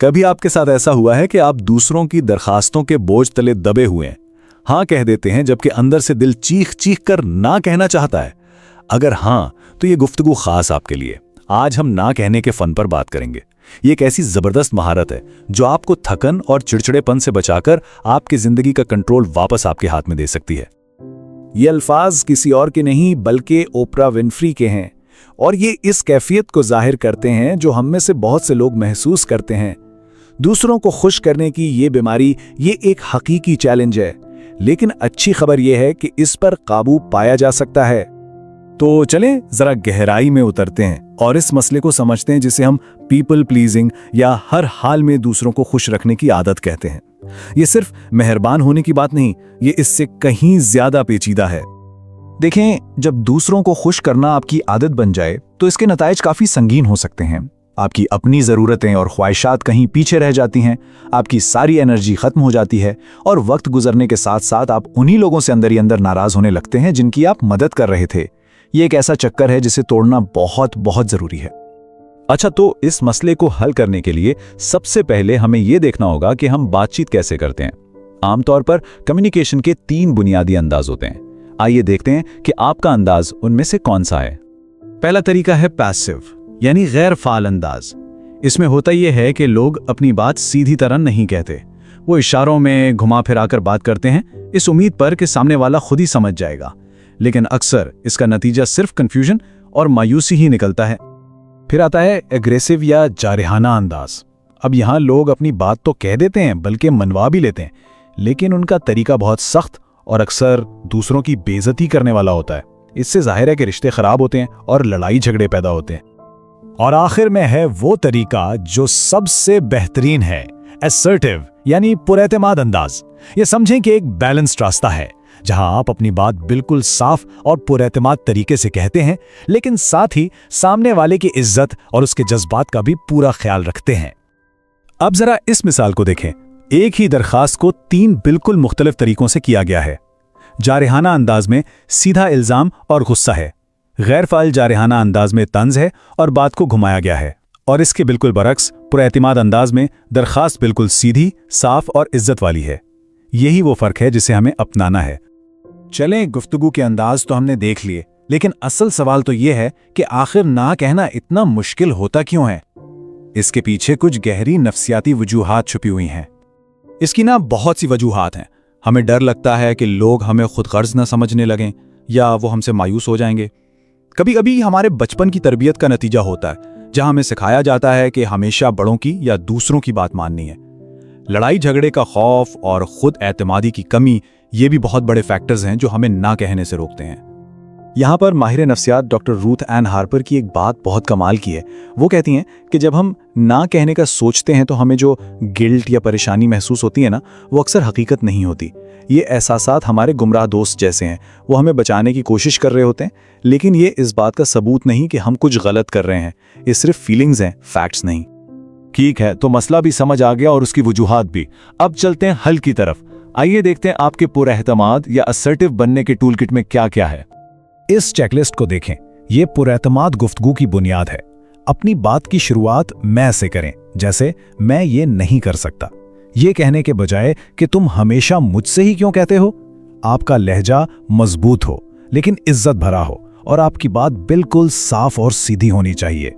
कभी आपके साथ ऐसा हुआ है कि आप दूसरों की दरखास्तों के बोझ तले दबे हुए हैं, हाँ कह देते हैं जबकि अंदर से दिल चीख चीख कर ना कहना चाहता है? अगर हाँ, तो ये गुफ्तगू खास आपके लिए। आज हम ना कहने के फन पर बात करेंगे। ये एक ऐसी जबरदस्त महारत है जो आपको थकन और चिड़चिड़ेपन से बचाकर आपकी जिंदगी का कंट्रोल वापस आपके हाथ में दे सकती है। ये अल्फाज किसी और के नहीं बल्कि ओपरा विनफ्री के हैं, और ये इस कैफियत को जाहिर करते हैं जो हम में से बहुत से लोग महसूस करते हैं। दूसरों को खुश करने की ये बीमारी, ये एक हकीकी चैलेंज है, लेकिन अच्छी खबर यह है कि इस पर काबू पाया जा सकता है। तो चलें जरा गहराई में उतरते हैं और इस मसले को समझते हैं जिसे हम पीपल प्लीजिंग या हर हाल में दूसरों को खुश रखने की आदत कहते हैं। ये सिर्फ मेहरबान होने की बात नहीं, ये इससे कहीं ज्यादा पेचीदा है। देखें, जब दूसरों को खुश करना आपकी आदत बन जाए तो इसके नताइज काफी संगीन हो सकते हैं। आपकी अपनी ज़रूरतें और ख्वाहिशात कहीं पीछे रह जाती हैं, आपकी सारी एनर्जी खत्म हो जाती है और वक्त गुजरने के साथ साथ आप उन्हीं लोगों से अंदर ही अंदर नाराज होने लगते हैं जिनकी आप मदद कर रहे थे। ये एक ऐसा चक्कर है जिसे तोड़ना बहुत बहुत जरूरी है। अच्छा, तो इस मसले को हल करने के लिए सबसे पहले हमें यह देखना होगा कि हम बातचीत कैसे करते हैं। आमतौर पर कम्युनिकेशन के 3 बुनियादी अंदाज होते हैं। आइए देखते हैं कि आपका अंदाज उनमें से कौन सा है। पहला तरीका है पैसिव, यानी गैर फाल अंदाज। इसमें होता यह है कि लोग अपनी बात सीधी तरह नहीं कहते, वो इशारों में घुमा फिरा कर बात करते हैं इस उम्मीद पर कि सामने वाला खुद ही समझ जाएगा, लेकिन अक्सर इसका नतीजा सिर्फ कंफ्यूजन और मायूसी ही निकलता है। फिर आता है एग्रेसिव या जारहाना अंदाज। अब यहाँ लोग अपनी बात तो कह देते हैं बल्कि मनवा भी लेते हैं, लेकिन उनका तरीका बहुत सख्त और अक्सर दूसरों की बेइज्जती करने वाला होता है। इससे जाहिर है कि रिश्ते खराब होते हैं और लड़ाई झगड़े पैदा होते हैं। और आखिर में है वो तरीका जो सबसे बेहतरीन है, असर्टिव यानी पुरएतमाद अंदाज। ये समझें कि एक बैलेंस्ड रास्ता है जहां आप अपनी बात बिल्कुल साफ और पुरएतमाद तरीके से कहते हैं, लेकिन साथ ही सामने वाले की इज्जत और उसके जज्बात का भी पूरा ख्याल रखते हैं। अब जरा इस मिसाल को देखें। एक ही दरखास्त को 3 बिल्कुल मुख्तलिफ तरीकों से किया गया है। जारहाना अंदाज में सीधा इल्जाम और गुस्सा है, गैर फाइल जारहाना अंदाज में तंज है और बात को घुमाया गया है, और इसके बिल्कुल बरक्स पुरएतमाद अंदाज में दरखास्त बिल्कुल सीधी, साफ और इज्जत वाली है। यही वो फर्क है जिसे हमें अपनाना है। चलें, गुफ्तगू के अंदाज तो हमने देख लिए, लेकिन असल सवाल तो ये है कि आखिर ना कहना इतना मुश्किल होता क्यों है? इसके पीछे कुछ गहरी नफ्सियाती वजूहात छुपी हुई हैं। इसकी बहुत सी वजूहात हैं। हमें डर लगता है कि लोग हमें खुद गर्ज न समझने लगें या वो हमसे मायूस हो जाएंगे। कभी कभी हमारे बचपन की तरबियत का नतीजा होता है, जहां हमें सिखाया जाता है कि हमेशा बड़ों की या दूसरों की बात माननी है। लड़ाई झगड़े का खौफ और खुद एतमादी की कमी, ये भी बहुत बड़े फैक्टर्स हैं जो हमें ना कहने से रोकते हैं। यहाँ पर माहिर नफ्सियात डॉक्टर रूथ एन हार्पर की एक बात बहुत कमाल की है। वो कहती हैं कि जब हम ना कहने का सोचते हैं तो हमें जो गिल्ट या परेशानी महसूस होती है ना, वो अक्सर हकीकत नहीं होती। ये एहसासात हमारे गुमराह दोस्त जैसे हैं, वो हमें बचाने की कोशिश कर रहे होते हैं, लेकिन ये इस बात का सबूत नहीं कि हम कुछ गलत कर रहे हैं। ये सिर्फ फीलिंग्स हैं, फैक्ट्स नहीं। ठीक है, तो मसला भी समझ आ गया और उसकी वजूहात भी। अब चलते हैं हल की तरफ। आइए देखते हैं आपके पुरएतमाद या असर्टिव बनने के टूल किट में क्या क्या है। इस चेकलिस्ट को देखें। ये पुरएतमाद गुफ्तगू की बुनियाद है। अपनी बात की शुरुआत मैं से करें, जैसे मैं ये नहीं कर सकता, ये कहने के बजाय कि तुम हमेशा मुझसे ही क्यों कहते हो। आपका लहजा मजबूत हो लेकिन इज्जत भरा हो, और आपकी बात बिल्कुल साफ और सीधी होनी चाहिए।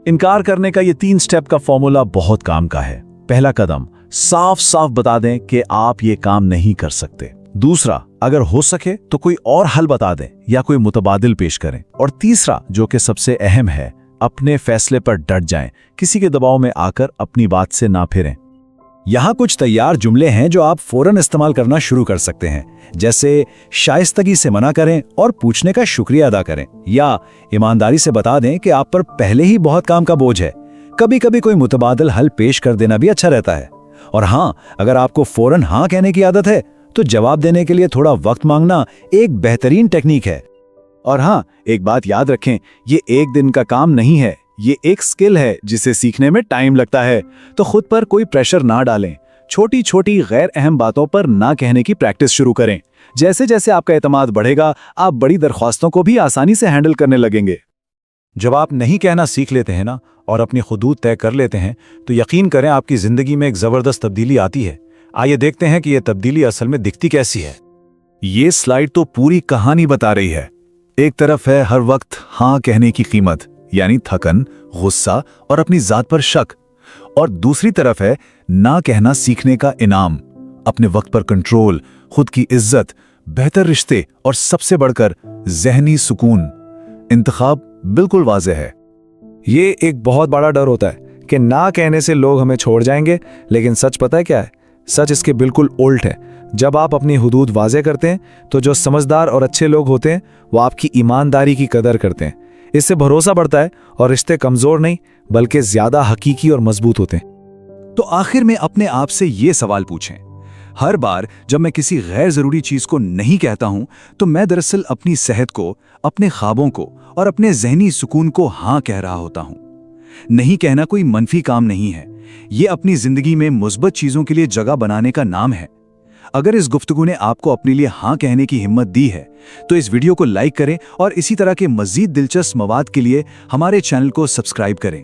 इनकार करने का ये 3 स्टेप का फॉर्मूला बहुत काम का है। पहला कदम, साफ साफ बता दें कि आप ये काम नहीं कर सकते। दूसरा, अगर हो सके तो कोई और हल बता दें या कोई मुतबादिल पेश करें। और तीसरा, जो कि सबसे अहम है, अपने फैसले पर डट जाएं, किसी के दबाव में आकर अपनी बात से ना फिरें। यहाँ कुछ तैयार जुमले हैं जो आप फौरन इस्तेमाल करना शुरू कर सकते हैं, जैसे शाइस्तगी से मना करें और पूछने का शुक्रिया अदा करें, या ईमानदारी से बता दें कि आप पर पहले ही बहुत काम का बोझ है। कभी कभी कोई मुतबादिल हल पेश कर देना भी अच्छा रहता है। और हाँ, अगर आपको फौरन हाँ कहने की आदत है तो जवाब देने के लिए थोड़ा वक्त मांगना एक बेहतरीन टेक्निक है। और हाँ, एक बात याद रखें, ये एक दिन का काम नहीं है, ये एक स्किल है जिसे सीखने में टाइम लगता है। तो खुद पर कोई प्रेशर ना डालें। छोटी छोटी गैर अहम बातों पर ना कहने की प्रैक्टिस शुरू करें। जैसे जैसे आपका एतमाद बढ़ेगा, आप बड़ी दरख्वास्तों को भी आसानी से हैंडल करने लगेंगे। जब आप नहीं कहना सीख लेते हैं ना और अपनी हुदूद तय कर लेते हैं तो यकीन करें आपकी जिंदगी में एक जबरदस्त तब्दीली आती है। आइए देखते हैं कि यह तब्दीली असल में दिखती कैसी है। ये स्लाइड तो पूरी कहानी बता रही है। एक तरफ है हर वक्त हाँ कहने की कीमत, यानी थकन, गुस्सा और अपनी जात पर शक, और दूसरी तरफ है ना कहना सीखने का इनाम, अपने वक्त पर कंट्रोल, खुद की इज्जत, बेहतर रिश्ते और सबसे बढ़कर ज़हनी सुकून। इंतखाब बिल्कुल वाज़ेह है। ये एक बहुत बड़ा डर होता है कि ना कहने से लोग हमें छोड़ जाएंगे, लेकिन सच पता है क्या है? सच इसके बिल्कुल उल्ट है। जब आप अपनी हुदूद वाज़े करते हैं तो जो समझदार और अच्छे लोग होते हैं वो आपकी ईमानदारी की कदर करते हैं। इससे भरोसा बढ़ता है और रिश्ते कमज़ोर नहीं बल्कि ज़्यादा हकीकी और मजबूत होते हैं। तो आखिर में अपने आप से ये सवाल पूछें, हर बार जब मैं किसी गैर जरूरी चीज को नहीं कहता हूं तो मैं दरअसल अपनी सेहत को, अपने ख्वाबों को और अपने ज़हनी सुकून को हाँ कह रहा होता हूं। नहीं कहना कोई मनफी काम नहीं है, ये अपनी जिंदगी में मुस्बत चीजों के लिए जगह बनाने का नाम है। अगर इस गुफ्तगू ने आपको अपने लिए हाँ कहने की हिम्मत दी है तो इस वीडियो को लाइक करें और इसी तरह के मजीद दिलचस्प मवाद के लिए हमारे चैनल को सब्सक्राइब करें।